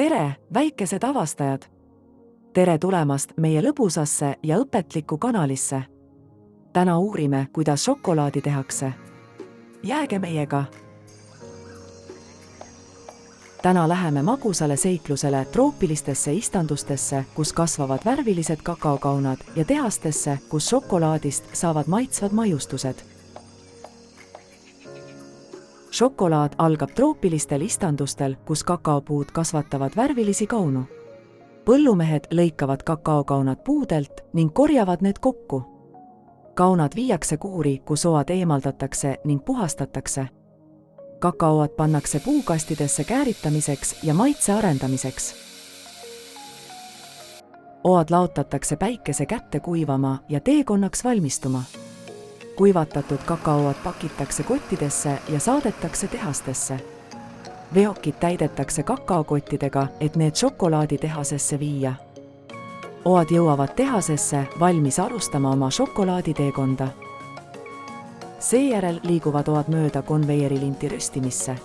Tere, väikesed avastajad! Tere tulemast meie lõbusasse ja õpetlikku kanalisse. Täna uurime, kuidas šokolaadi tehakse. Jääge meiega! Täna läheme magusale seiklusele troopilistesse istandustesse, kus kasvavad värvilised kakaokaunad ja tehastesse, kus šokolaadist saavad maitsvad maiustused. Šokolaad algab troopilistel istandustel, kus kakaopuud kasvatavad värvilisi kaunu. Põllumehed lõikavad kakaokaunad puudelt ning korjavad need kokku. Kaunad viiakse kuuri, kus oad eemaldatakse ning puhastatakse. Kakaoad pannakse puukastidesse kääritamiseks ja maitse arendamiseks. Oad laotatakse päikese kätte kuivama ja teekonnaks valmistuma. Kuivatatud kakaoad pakitakse kottidesse ja saadetakse tehastesse. Veokid täidetakse kakaokottidega, et need šokolaaditehasesse viia. Oad jõuavad tehasesse, valmis alustama oma šokolaaditeekonda. Seejärel liiguvad oad mööda konveierilinti röstimisse.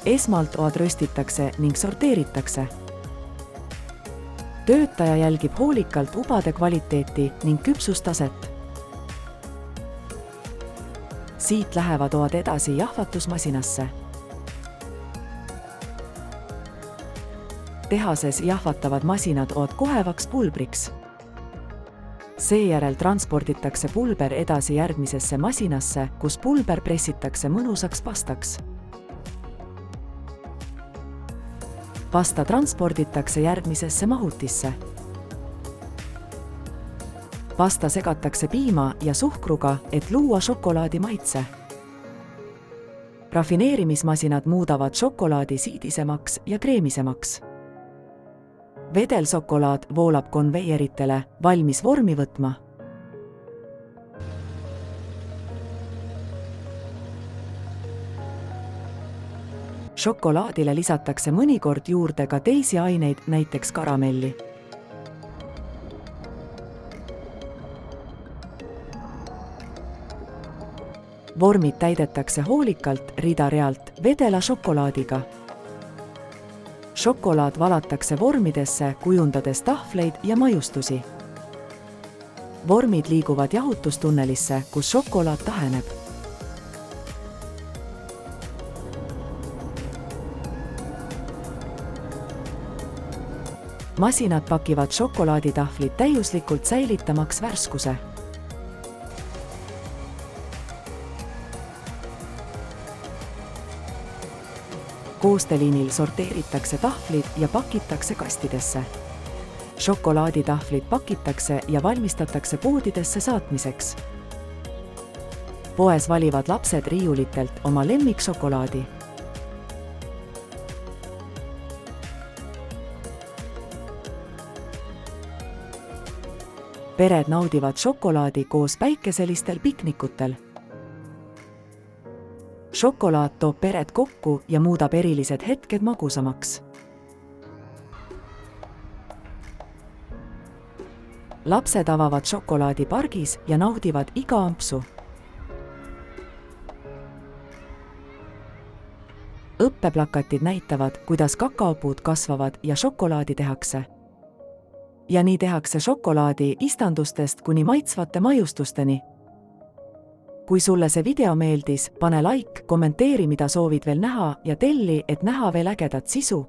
Esmalt oad röstitakse ning sorteeritakse. Töötaja jälgib hoolikalt ubade kvaliteeti ning küpsustaset. Siit lähevad oad edasi jahvatusmasinasse. Tehases jahvatavad masinad oad kohevaks pulbriks. Seejärel transporditakse pulber edasi järgmisesse masinasse, kus pulber pressitakse mõnusaks pastaks. Pasta transporditakse järgmisesse mahutisse. Pasta segatakse piima ja suhkruga, et luua šokolaadi maitse. Rafineerimismasinad muudavad šokolaadi siidisemaks ja kreemisemaks. Vedelšokolaad voolab konveieritele, valmis vormi võtma. Šokolaadile lisatakse mõnikord juurde ka teisi aineid, näiteks karamelli. Vormid täidetakse hoolikalt rida-realt vedela šokolaadiga. Šokolaad valatakse vormidesse, kujundades tahvleid ja maiustusi. Vormid liiguvad jahutustunnelisse, kus šokolaad taheneb. Masinad pakivad šokolaaditahvlid täiuslikult säilitamaks värskuse. Koosteliinil sorteeritakse tahvlid ja pakitakse kastidesse. Šokolaaditahvlid pakitakse ja valmistatakse poodidesse saatmiseks. Poes valivad lapsed riiulitelt oma lemmikšokolaadi. Pered naudivad šokolaadi koos päikeselistel piknikutel. Šokolaad toob pered kokku ja muudab erilised hetked magusamaks. Lapsed avavad šokolaadi pargis ja naudivad iga ampsu. Õppeplakatid näitavad, kuidas kakaopuud kasvavad ja šokolaadi tehakse. Ja nii tehakse šokolaadi istandustest kuni maitsvate maiustusteni. Kui sulle see video meeldis, pane like, kommenteeri, mida soovid veel näha ja telli, et näha veel ägedat sisu.